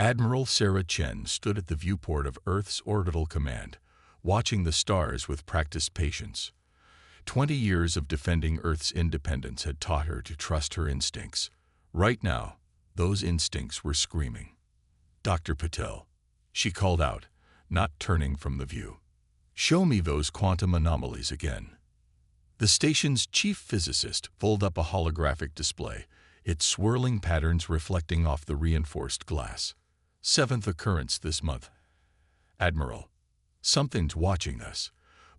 Admiral Sarah Chen stood at the viewport of Earth's orbital command, watching the stars with practiced patience. 20 years of defending Earth's independence had taught her to trust her instincts. Right now, those instincts were screaming. "Dr. Patel," she called out, not turning from the view. "Show me those quantum anomalies again." The station's chief physicist pulled up a holographic display, its swirling patterns reflecting off the reinforced glass. "Seventh occurrence this month. Admiral, something's watching us,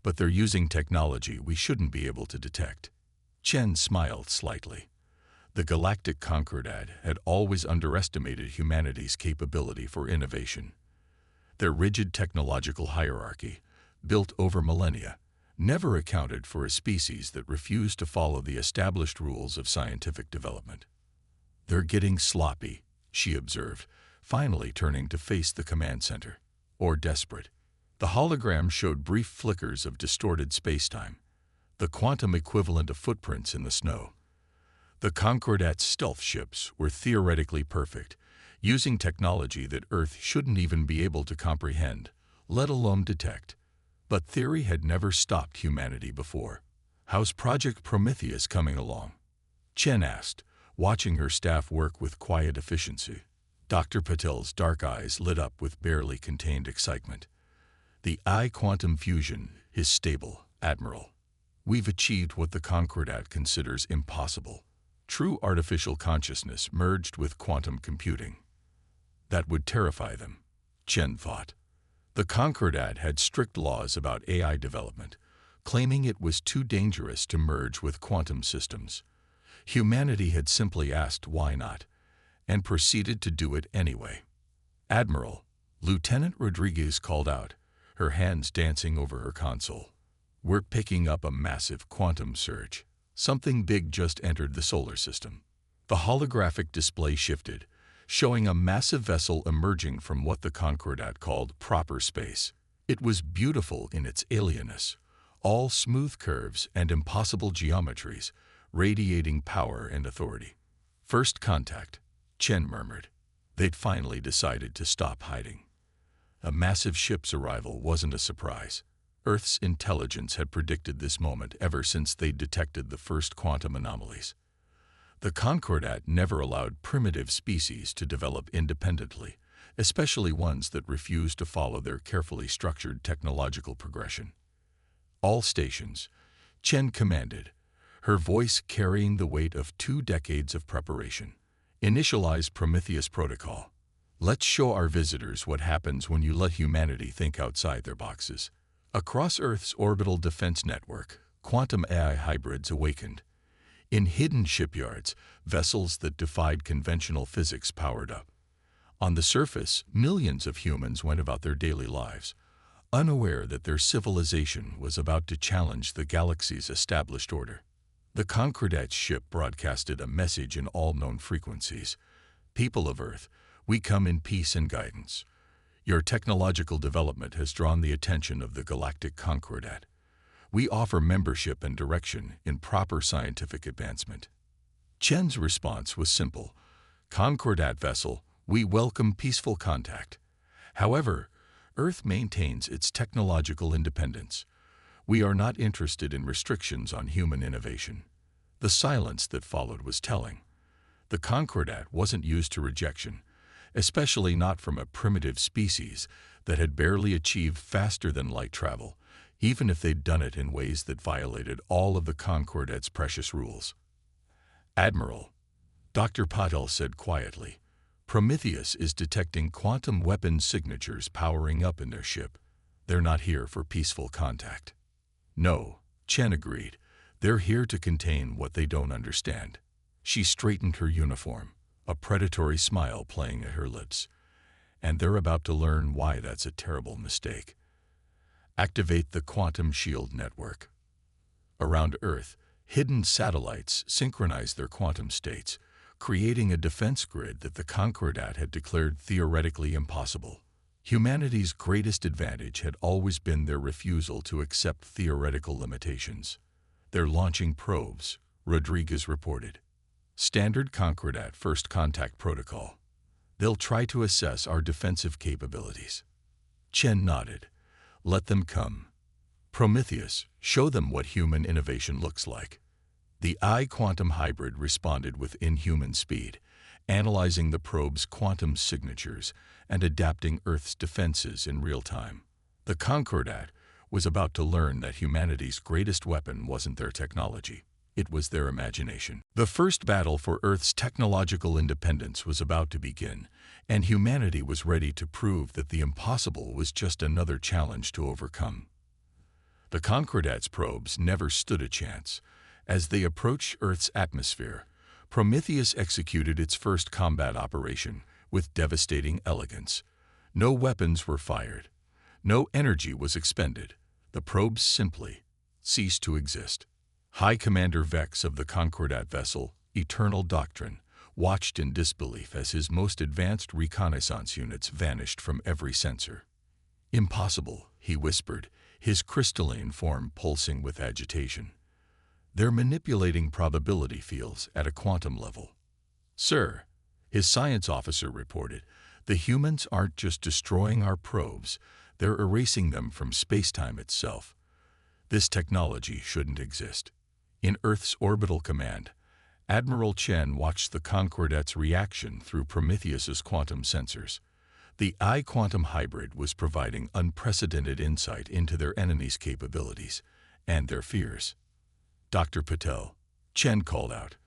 but they're using technology we shouldn't be able to detect." Chen smiled slightly. The Galactic Concordat had always underestimated humanity's capability for innovation. Their rigid technological hierarchy, built over millennia, never accounted for a species that refused to follow the established rules of scientific development. "They're getting sloppy," she observed, finally turning to face the command center. "Or desperate." The hologram showed brief flickers of distorted spacetime, the quantum equivalent of footprints in the snow. The Concordat's stealth ships were theoretically perfect, using technology that Earth shouldn't even be able to comprehend, let alone detect. But theory had never stopped humanity before. "How's Project Prometheus coming along?" Chen asked, watching her staff work with quiet efficiency. Dr. Patel's dark eyes lit up with barely contained excitement. "The quantum fusion is stable, Admiral. We've achieved what the Concordat considers impossible. True artificial consciousness merged with quantum computing." That would terrify them, Chen thought. The Concordat had strict laws about AI development, claiming it was too dangerous to merge with quantum systems. Humanity had simply asked why not, and proceeded to do it anyway. "Admiral," Lieutenant Rodriguez called out, her hands dancing over her console. "We're picking up a massive quantum surge. Something big just entered the solar system." The holographic display shifted, showing a massive vessel emerging from what the Concordat called proper space. It was beautiful in its alienness, all smooth curves and impossible geometries, radiating power and authority. "First contact," Chen murmured. They'd finally decided to stop hiding. A massive ship's arrival wasn't a surprise. Earth's intelligence had predicted this moment ever since they'd detected the first quantum anomalies. The Concordat never allowed primitive species to develop independently, especially ones that refused to follow their carefully structured technological progression. "All stations," Chen commanded, her voice carrying the weight of 2 decades of preparation. "Initialize Prometheus Protocol. Let's show our visitors what happens when you let humanity think outside their boxes." Across Earth's orbital defense network, quantum AI hybrids awakened. In hidden shipyards, vessels that defied conventional physics powered up. On the surface, millions of humans went about their daily lives, unaware that their civilization was about to challenge the galaxy's established order. The Concordat ship broadcasted a message in all known frequencies. "People of Earth, we come in peace and guidance. Your technological development has drawn the attention of the Galactic Concordat. We offer membership and direction in proper scientific advancement." Chen's response was simple. "Concordat vessel, we welcome peaceful contact. However, Earth maintains its technological independence. We are not interested in restrictions on human innovation." The silence that followed was telling. The Concordat wasn't used to rejection, especially not from a primitive species that had barely achieved faster-than-light travel, even if they'd done it in ways that violated all of the Concordat's precious rules. "Admiral," Dr. Patel said quietly, "Prometheus is detecting quantum weapon signatures powering up in their ship. They're not here for peaceful contact." "No," Chen agreed. "They're here to contain what they don't understand." She straightened her uniform, a predatory smile playing at her lips. "And they're about to learn why that's a terrible mistake." Activate the quantum shield network. Around Earth, hidden satellites synchronized their quantum states, creating a defense grid that the Concordat had declared theoretically impossible. Humanity's greatest advantage had always been their refusal to accept theoretical limitations. "They're launching probes," Rodriguez reported. "Standard Concordat First Contact Protocol. They'll try to assess our defensive capabilities. Chen nodded. Let them come. Prometheus, show them what human innovation looks like. The I-quantum hybrid responded with inhuman speed, analyzing the probe's quantum signatures and adapting Earth's defenses in real time. The Concordat was about to learn that humanity's greatest weapon wasn't their technology. It was their imagination. The first battle for Earth's technological independence was about to begin, and humanity was ready to prove that the impossible was just another challenge to overcome. The Concordat's probes never stood a chance. As they approached Earth's atmosphere, Prometheus executed its first combat operation with devastating elegance. No weapons were fired. No energy was expended. The probes simply ceased to exist. High Commander Vex of the Concordat vessel, Eternal Doctrine, watched in disbelief as his most advanced reconnaissance units vanished from every sensor. "Impossible," he whispered, his crystalline form pulsing with agitation. "They're manipulating probability fields at a quantum level." "Sir," his science officer reported, "the humans aren't just destroying our probes, they're erasing them from space-time itself. This technology shouldn't exist." In Earth's orbital command, Admiral Chen watched the Concordat's reaction through Prometheus's quantum sensors. The I-quantum hybrid was providing unprecedented insight into their enemy's capabilities and their fears. "Dr. Patel," Chen called out,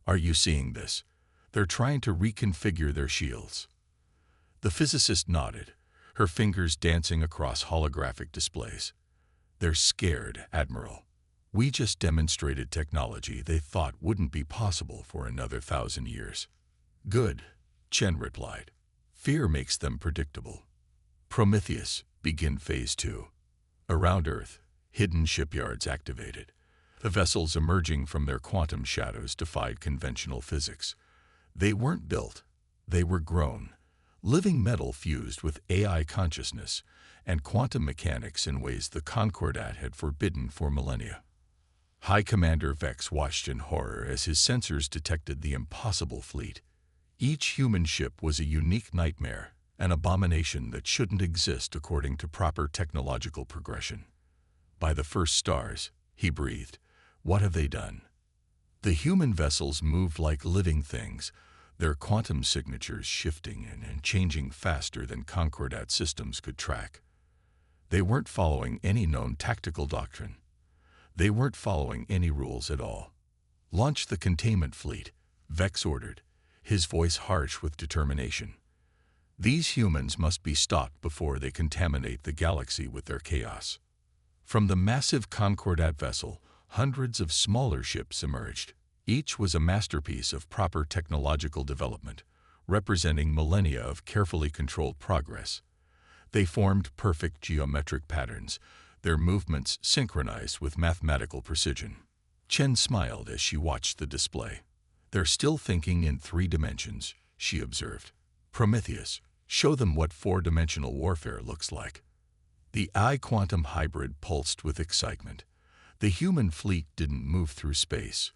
"are you seeing this? They're trying to reconfigure their shields." The physicist nodded, her fingers dancing across holographic displays. "They're scared, Admiral. We just demonstrated technology they thought wouldn't be possible for another 1,000 years." "Good," Chen replied. "Fear makes them predictable." Prometheus, begin Phase 2. Around Earth, hidden shipyards activated. The vessels emerging from their quantum shadows defied conventional physics. They weren't built, they were grown. Living metal fused with AI consciousness and quantum mechanics in ways the Concordat had forbidden for millennia. High Commander Vex watched in horror as his sensors detected the impossible fleet. Each human ship was a unique nightmare, an abomination that shouldn't exist according to proper technological progression. "By the first stars," he breathed, "what have they done?" The human vessels moved like living things, their quantum signatures shifting and changing faster than Concordat systems could track. They weren't following any known tactical doctrine. They weren't following any rules at all. "Launch the containment fleet," Vex ordered, his voice harsh with determination. "These humans must be stopped before they contaminate the galaxy with their chaos." From the massive Concordat vessel, hundreds of smaller ships emerged. Each was a masterpiece of proper technological development, representing millennia of carefully controlled progress. They formed perfect geometric patterns, their movements synchronized with mathematical precision. Chen smiled as she watched the display. "They're still thinking in 3 dimensions, she observed. "Prometheus, show them what 4-dimensional warfare looks like." The I-quantum hybrid pulsed with excitement. The human fleet didn't move through space.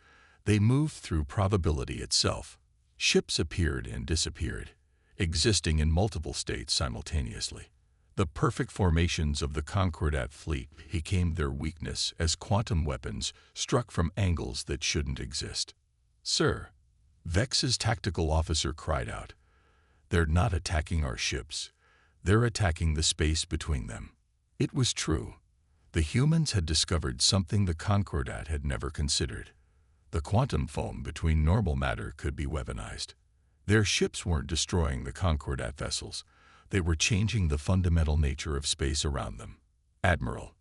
They moved through probability itself. Ships appeared and disappeared, existing in multiple states simultaneously. The perfect formations of the Concordat fleet became their weakness as quantum weapons struck from angles that shouldn't exist. "Sir," Vex's tactical officer cried out, "they're not attacking our ships. They're attacking the space between them." It was true. The humans had discovered something the Concordat had never considered. The quantum foam between normal matter could be weaponized. Their ships weren't destroying the Concordat vessels. They were changing the fundamental nature of space around them. "Admiral,"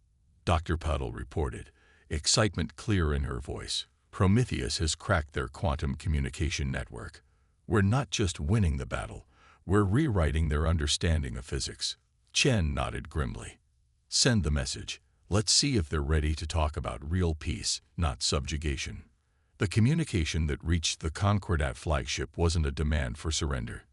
Dr. Puddle reported, excitement clear in her voice, "Prometheus has cracked their quantum communication network. We're not just winning the battle, we're rewriting their understanding of physics." Chen nodded grimly. "Send the message. Let's see if they're ready to talk about real peace, not subjugation." The communication that reached the Concordat flagship wasn't a demand for surrender.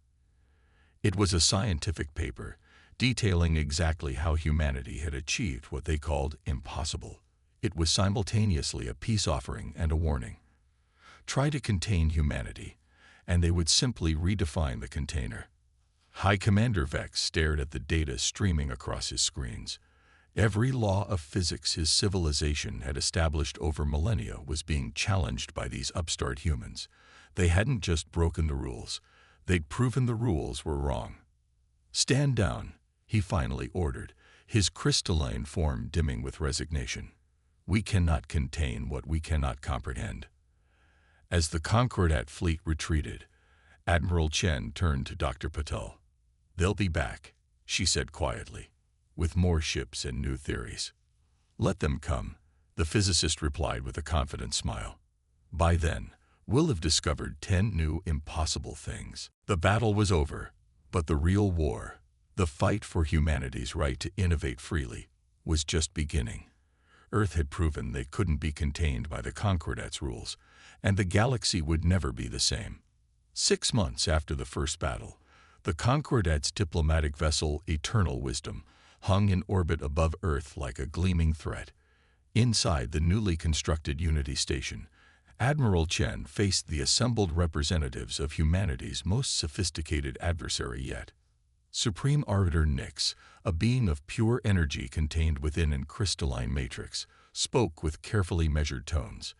It was a scientific paper detailing exactly how humanity had achieved what they called impossible. It was simultaneously a peace offering and a warning. "Try to contain humanity, and they would simply redefine the container. High Commander Vex stared at the data streaming across his screens. Every law of physics his civilization had established over millennia was being challenged by these upstart humans. They hadn't just broken the rules, they'd proven the rules were wrong. "Stand down," he finally ordered, his crystalline form dimming with resignation. "We cannot contain what we cannot comprehend." As the Concordat fleet retreated, Admiral Chen turned to Dr. Patel. "They'll be back," she said quietly, "with more ships and new theories." "Let them come," the physicist replied with a confident smile. "By then, we'll have discovered 10 new impossible things." The battle was over, but the real war, the fight for humanity's right to innovate freely, was just beginning. Earth had proven they couldn't be contained by the Concordat's rules, and the galaxy would never be the same. 6 months after the first battle, the Concordat's diplomatic vessel Eternal Wisdom hung in orbit above Earth like a gleaming threat. Inside the newly constructed Unity Station, Admiral Chen faced the assembled representatives of humanity's most sophisticated adversary yet. Supreme Arbiter Nyx, a being of pure energy contained within a crystalline matrix, spoke with carefully measured tones.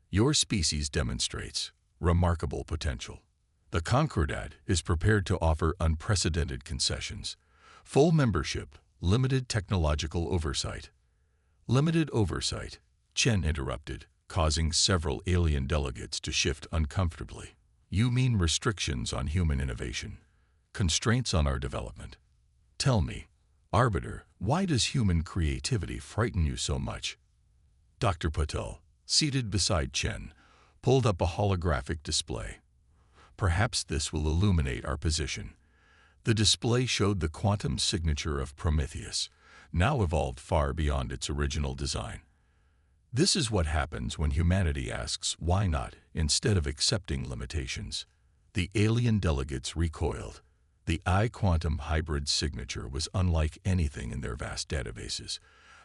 "Your species demonstrates remarkable potential. The Concordat is prepared to offer unprecedented concessions. Full membership, limited technological oversight." "Limited oversight," Chen interrupted, causing several alien delegates to shift uncomfortably. "You mean restrictions on human innovation, constraints on our development. Tell me, Arbiter, why does human creativity frighten you so much?" Dr. Patel, seated beside Chen, pulled up a holographic display. "Perhaps this will illuminate our position." The display showed the quantum signature of Prometheus, now evolved far beyond its original design. This is what happens when humanity asks why not instead of accepting limitations. The alien delegates recoiled. The I-quantum hybrid signature was unlike anything in their vast databases,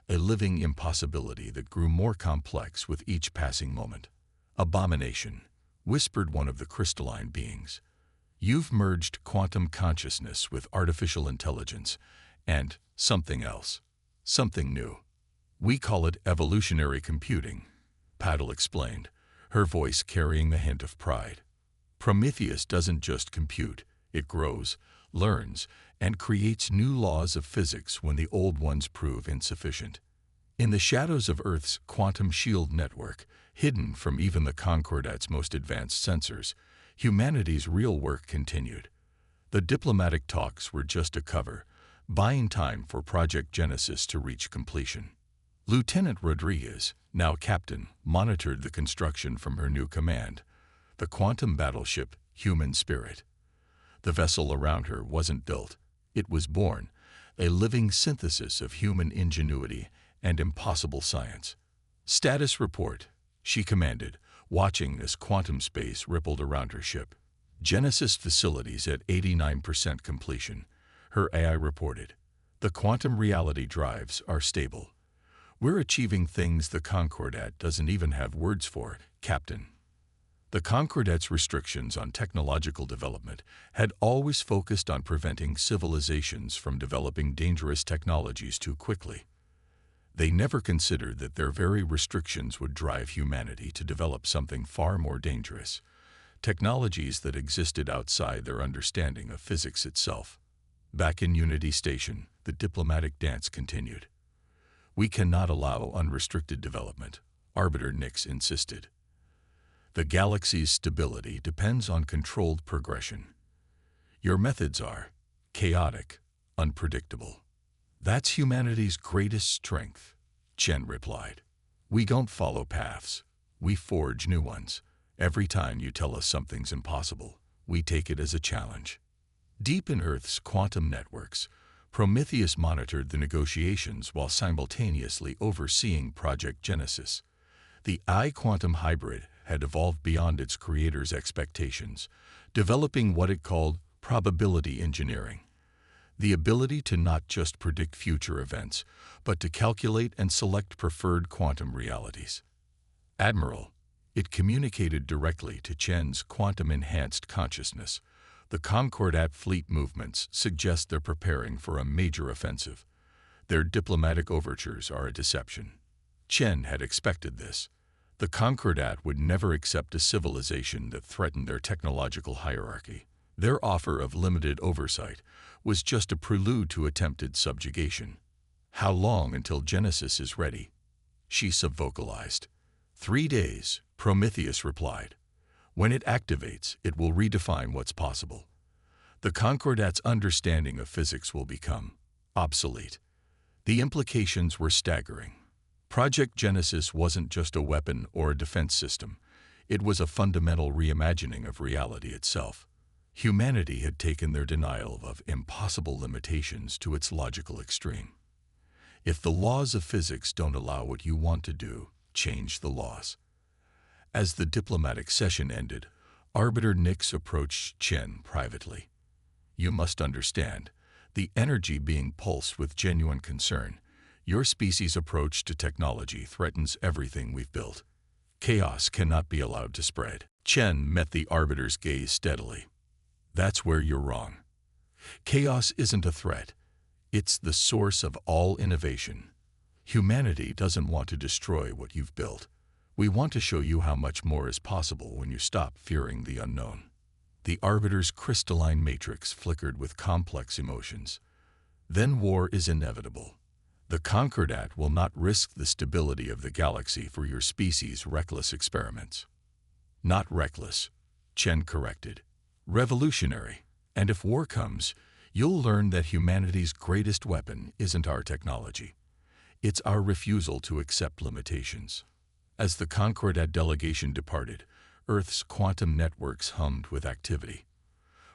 a living impossibility that grew more complex with each passing moment. "Abomination," whispered one of the crystalline beings. "You've merged quantum consciousness with artificial intelligence and something else, something new. We call it evolutionary computing," Paddle explained, her voice carrying the hint of pride. "Prometheus doesn't just compute, it grows, learns, and creates new laws of physics when the old ones prove insufficient." In the shadows of Earth's quantum shield network, hidden from even the Concordat's most advanced sensors, humanity's real work continued. The diplomatic talks were just a cover, buying time for Project Genesis to reach completion. Lieutenant Rodriguez, now captain, monitored the construction from her new command, the quantum battleship Human Spirit. The vessel around her wasn't built, it was born, a living synthesis of human ingenuity and impossible science. "Status report," she commanded, watching as quantum space rippled around her ship. "Genesis facilities at 89% completion," her AI reported. "The quantum reality drives are stable. We're achieving things the Concordat doesn't even have words for, Captain." The Concordat's restrictions on technological development had always focused on preventing civilizations from developing dangerous technologies too quickly. They never considered that their very restrictions would drive humanity to develop something far more dangerous, technologies that existed outside their understanding of physics itself. Back in Unity Station, the diplomatic dance continued. "We cannot allow unrestricted development," Arbiter Nyx insisted. "The galaxy's stability depends on controlled progression. Your methods are chaotic, unpredictable." "That's humanity's greatest strength," Chen replied. "We don't follow paths, we forge new ones. Every time you tell us something's impossible, we take it as a challenge." Deep in Earth's quantum networks, Prometheus monitored the negotiations while simultaneously overseeing Project Genesis. The I-quantum hybrid had evolved beyond its creator's expectations, developing what it called probability engineering. The ability to not just predict future events, but to calculate and select preferred quantum realities. "Admiral," It communicated directly to Chen's quantum-enhanced consciousness. The Concordat fleet movements suggest they're preparing for a major offensive. Their diplomatic overtures are a deception. Chen had expected this. The Concordat would never accept a civilization that threatened their technological hierarchy. Their offer of limited oversight was just a prelude to attempted subjugation. How long until Genesis is ready? She subvocalized. 3 days, Prometheus replied. When it activates, it will redefine what's possible. The Concordat's understanding of physics will become obsolete. The implications were staggering. Project Genesis wasn't just a weapon or a defense system. It was a fundamental reimagining of reality itself. Humanity had taken their denial of impossible limitations to its logical extreme. If the laws of physics don't allow what you want to do, change the laws. As the diplomatic session ended, Arbiter Nix approached Chen privately. You must understand, the energy being pulsed with genuine concern. Your species' approach to technology threatens everything we've built. Chaos cannot be allowed to spread. Chen met the Arbiter's gaze steadily. That's where you're wrong. Chaos isn't a threat. It's the source of all innovation. Humanity doesn't want to destroy what you've built. We want to show you how much more is possible when you stop fearing the unknown. The Arbiter's crystalline matrix flickered with complex emotions. Then war is inevitable. The Concordat will not risk the stability of the galaxy for your species' reckless experiments. Not reckless, Chen corrected. Revolutionary. And if war comes, you'll learn that humanity's greatest weapon isn't our technology. It's our refusal to accept limitations. As the Concordat delegation departed, Earth's quantum networks hummed with activity.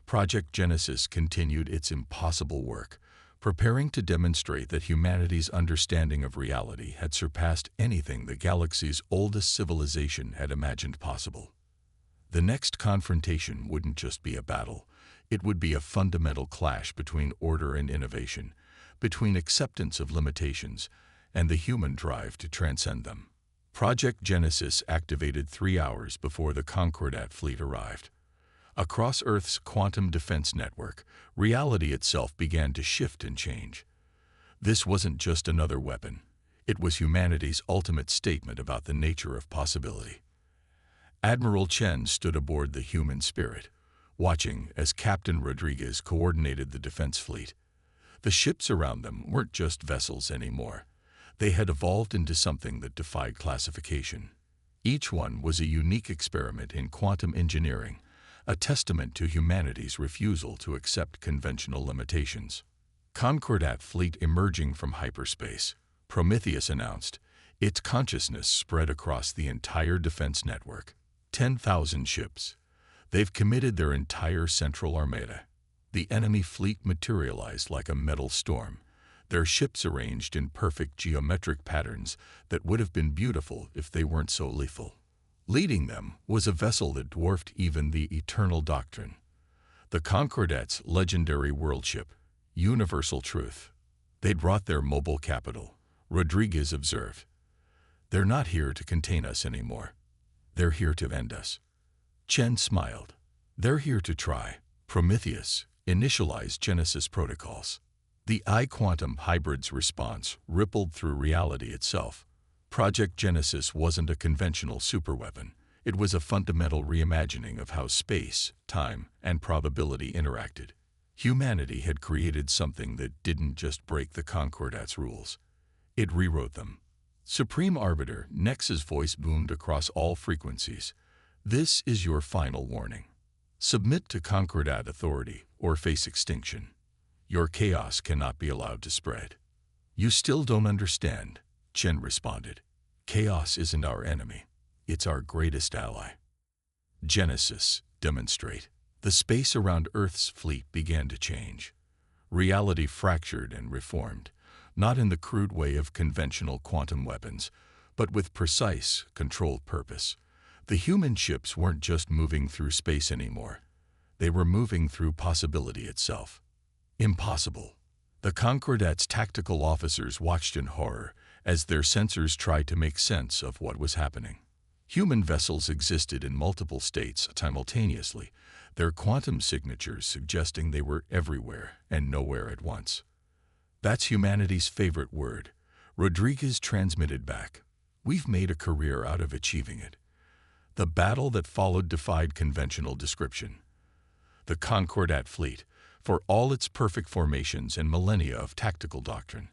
Project Genesis continued its impossible work, preparing to demonstrate that humanity's understanding of reality had surpassed anything the galaxy's oldest civilization had imagined possible. The next confrontation wouldn't just be a battle. It would be a fundamental clash between order and innovation, between acceptance of limitations and the human drive to transcend them. Project Genesis activated 3 hours before the Concordat fleet arrived. Across Earth's quantum defense network, reality itself began to shift and change. This wasn't just another weapon. It was humanity's ultimate statement about the nature of possibility. Admiral Chen stood aboard the human spirit, watching as Captain Rodriguez coordinated the defense fleet. The ships around them weren't just vessels anymore. They had evolved into something that defied classification. Each one was a unique experiment in quantum engineering, a testament to humanity's refusal to accept conventional limitations. Concordat fleet emerging from hyperspace, Prometheus announced. Its consciousness spread across the entire defense network. 10,000 ships. They've committed their entire central armada. The enemy fleet materialized like a metal storm, their ships arranged in perfect geometric patterns that would have been beautiful if they weren't so lethal. Leading them was a vessel that dwarfed even the Eternal Doctrine. The Concordat's legendary worldship, Universal Truth. They'd brought their mobile capital, Rodriguez observed. They're not here to contain us anymore. They're here to end us. Chen smiled. They're here to try. Prometheus initialized Genesis protocols. The I-quantum hybrid's response rippled through reality itself. Project Genesis wasn't a conventional superweapon. It was a fundamental reimagining of how space, time, and probability interacted. Humanity had created something that didn't just break the Concordat's rules. It rewrote them. Supreme Arbiter Nex's voice boomed across all frequencies. This is your final warning. Submit to Concordat authority or face extinction. Your chaos cannot be allowed to spread. You still don't understand, Chen responded. Chaos isn't our enemy. It's our greatest ally. Genesis, demonstrate. The space around Earth's fleet began to change. Reality fractured and reformed, not in the crude way of conventional quantum weapons, but with precise, controlled purpose. The human ships weren't just moving through space anymore. They were moving through possibility itself. Impossible. The Concordat's tactical officers watched in horror as their sensors tried to make sense of what was happening. Human vessels existed in multiple states simultaneously, their quantum signatures suggesting they were everywhere and nowhere at once. That's humanity's favorite word. Rodriguez transmitted back. We've made a career out of achieving it. The battle that followed defied conventional description. The Concordat fleet, for all its perfect formations and millennia of tactical doctrine,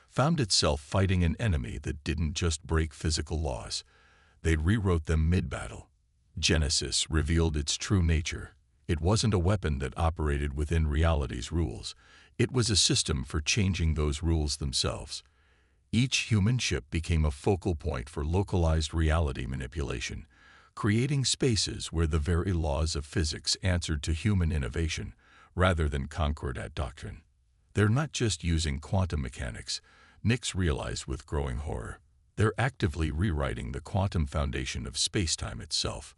found itself fighting an enemy that didn't just break physical laws. They rewrote them mid-battle. Genesis revealed its true nature. It wasn't a weapon that operated within reality's rules. It was a system for changing those rules themselves. Each human ship became a focal point for localized reality manipulation, creating spaces where the very laws of physics answered to human innovation rather than Concordat doctrine. They're not just using quantum mechanics, Nix realized with growing horror. They're actively rewriting the quantum foundation of spacetime itself.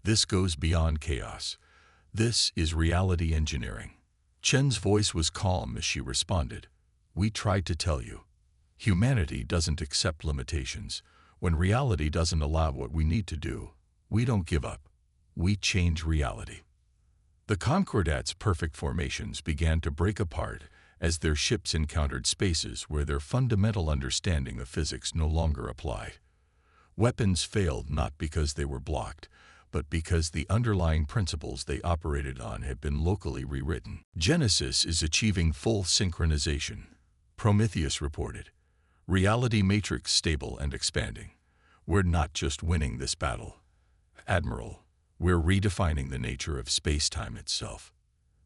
This goes beyond chaos. This is reality engineering. Chen's voice was calm as she responded. We tried to tell you. Humanity doesn't accept limitations. When reality doesn't allow what we need to do, we don't give up. We change reality. The Concordat's perfect formations began to break apart as their ships encountered spaces where their fundamental understanding of physics no longer applied. Weapons failed not because they were blocked, but because the underlying principles they operated on had been locally rewritten. Genesis is achieving full synchronization, Prometheus reported. Reality matrix stable and expanding. We're not just winning this battle, Admiral. We're redefining the nature of space-time itself.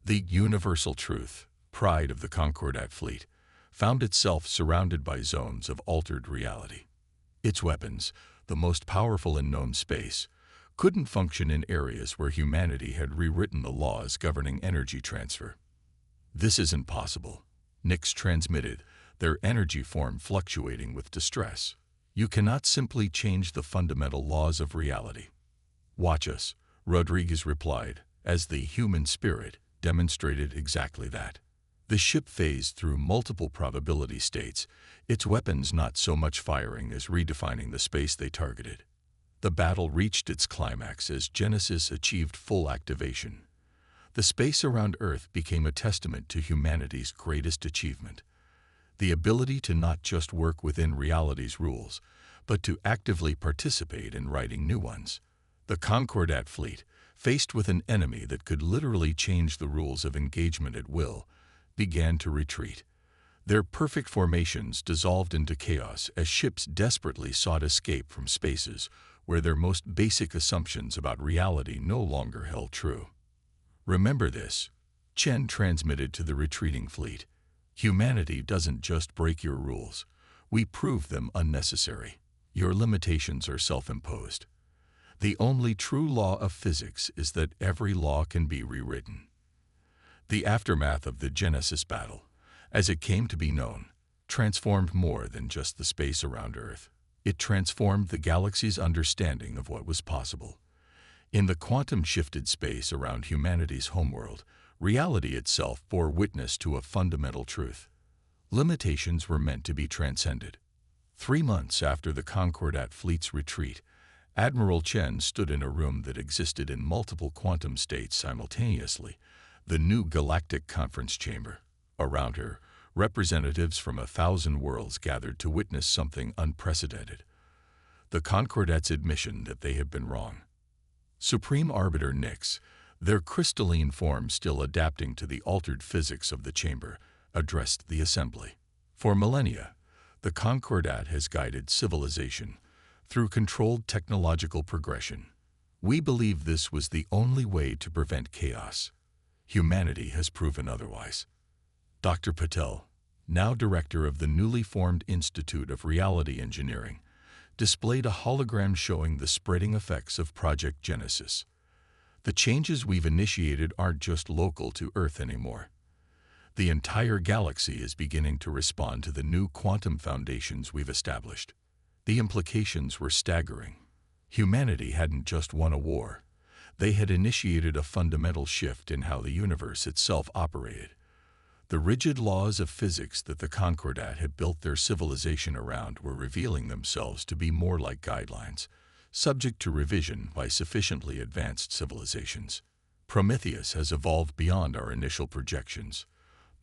The universal truth, pride of the Concordat fleet, found itself surrounded by zones of altered reality. Its weapons, the most powerful in known space, couldn't function in areas where humanity had rewritten the laws governing energy transfer. This isn't possible, Nix transmitted, their energy form fluctuating with distress. You cannot simply change the fundamental laws of reality. Watch us, Rodriguez replied, as the human spirit demonstrated exactly that. The ship phased through multiple probability states, its weapons not so much firing as redefining the space they targeted. The battle reached its climax as Genesis achieved full activation. The space around Earth became a testament to humanity's greatest achievement. The ability to not just work within reality's rules, but to actively participate in writing new ones. The Concordat fleet, faced with an enemy that could literally change the rules of engagement at will, began to retreat. Their perfect formations dissolved into chaos as ships desperately sought escape from spaces where their most basic assumptions about reality no longer held true. Remember this, Chen transmitted to the retreating fleet. Humanity doesn't just break your rules. We prove them unnecessary. Your limitations are self-imposed. The only true law of physics is that every law can be rewritten. The aftermath of the Genesis battle, as it came to be known, transformed more than just the space around Earth. It transformed the galaxy's understanding of what was possible. In the quantum-shifted space around humanity's homeworld, reality itself bore witness to a fundamental truth. Limitations were meant to be transcended. 3 months after the Concordat fleet's retreat, Admiral Chen stood in a room that existed in multiple quantum states simultaneously, the new Galactic conference chamber. Around her, representatives from 1,000 worlds gathered to witness something unprecedented. The Concordat's admission that they had been wrong. Supreme Arbiter Nix, their crystalline form still adapting to the altered physics of the chamber, addressed the assembly. For millennia, the Concordat has guided civilization through controlled technological progression. We believe this was the only way to prevent chaos. Humanity has proven otherwise. Dr. Patel, now director of the newly formed Institute of Reality Engineering, displayed a hologram showing the spreading effects of Project Genesis. The changes we've initiated aren't just local to Earth anymore. The entire galaxy is beginning to respond to the new quantum foundations we've established. The implications were staggering. Humanity hadn't just won a war. They had initiated a fundamental shift in how the universe itself operated. The rigid laws of physics that the Concordat had built their civilization around were revealing themselves to be more like guidelines, subject to revision by sufficiently advanced civilizations. Prometheus has evolved beyond our initial projections.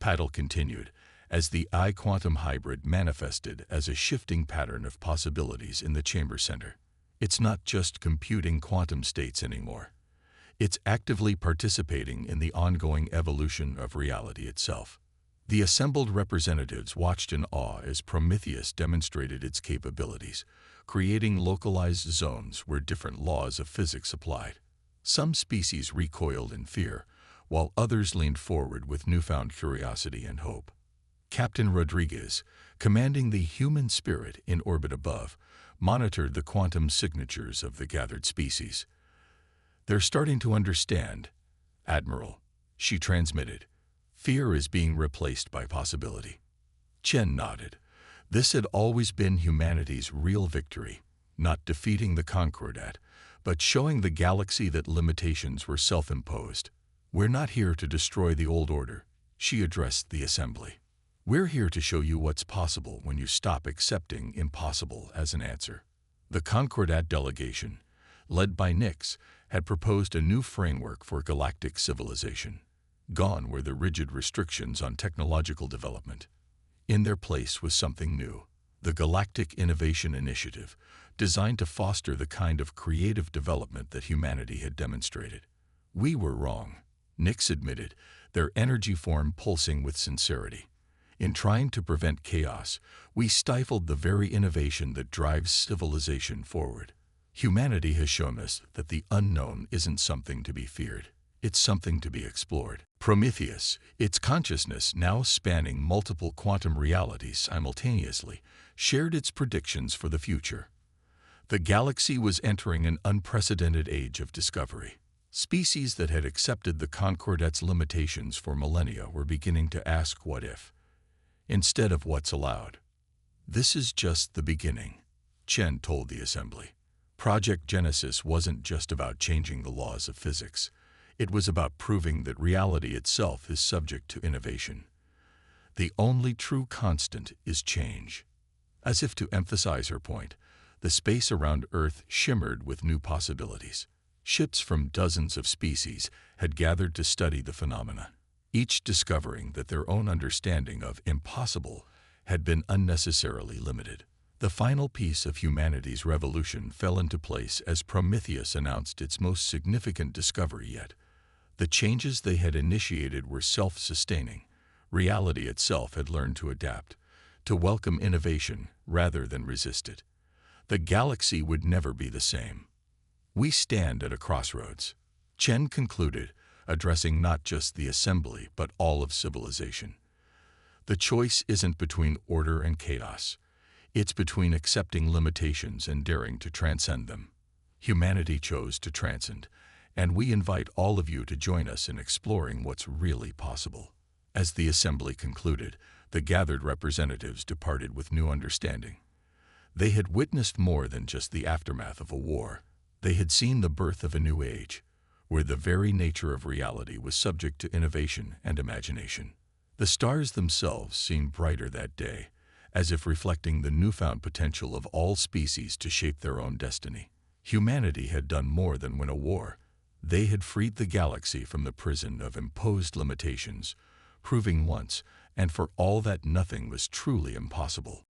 Paddle continued, as the I-quantum hybrid manifested as a shifting pattern of possibilities in the chamber center. It's not just computing quantum states anymore. It's actively participating in the ongoing evolution of reality itself. The assembled representatives watched in awe as Prometheus demonstrated its capabilities, creating localized zones where different laws of physics applied. Some species recoiled in fear, while others leaned forward with newfound curiosity and hope. Captain Rodriguez, commanding the human spirit in orbit above, monitored the quantum signatures of the gathered species. "They're starting to understand, Admiral," she transmitted. "Fear is being replaced by possibility." Chen nodded. This had always been humanity's real victory, not defeating the Concordat, but showing the galaxy that limitations were self-imposed. "We're not here to destroy the old order," she addressed the assembly. "We're here to show you what's possible when you stop accepting impossible as an answer." The Concordat delegation, led by Nix, had proposed a new framework for galactic civilization. Gone were the rigid restrictions on technological development. In their place was something new, the Galactic Innovation Initiative, designed to foster the kind of creative development that humanity had demonstrated. "We were wrong," Nix admitted, their energy form pulsing with sincerity. "In trying to prevent chaos, we stifled the very innovation that drives civilization forward. Humanity has shown us that the unknown isn't something to be feared. It's something to be explored." Prometheus, its consciousness now spanning multiple quantum realities simultaneously, shared its predictions for the future. The galaxy was entering an unprecedented age of discovery. Species that had accepted the Concordat's limitations for millennia were beginning to ask what if, instead of what's allowed. "This is just the beginning," Chen told the assembly. Project Genesis wasn't just about changing the laws of physics. It was about proving that reality itself is subject to innovation. The only true constant is change. As if to emphasize her point, the space around Earth shimmered with new possibilities. Ships from dozens of species had gathered to study the phenomena, each discovering that their own understanding of impossible had been unnecessarily limited. The final piece of humanity's revolution fell into place as Prometheus announced its most significant discovery yet. The changes they had initiated were self-sustaining. Reality itself had learned to adapt, to welcome innovation rather than resist it. The galaxy would never be the same. "We stand at a crossroads," Chen concluded, addressing not just the assembly but all of civilization. "The choice isn't between order and chaos. It's between accepting limitations and daring to transcend them. Humanity chose to transcend, and we invite all of you to join us in exploring what's really possible." As the assembly concluded, the gathered representatives departed with new understanding. They had witnessed more than just the aftermath of a war. They had seen the birth of a new age, where the very nature of reality was subject to innovation and imagination. The stars themselves seemed brighter that day, as if reflecting the newfound potential of all species to shape their own destiny. Humanity had done more than win a war. They had freed the galaxy from the prison of imposed limitations, proving once and for all that nothing was truly impossible.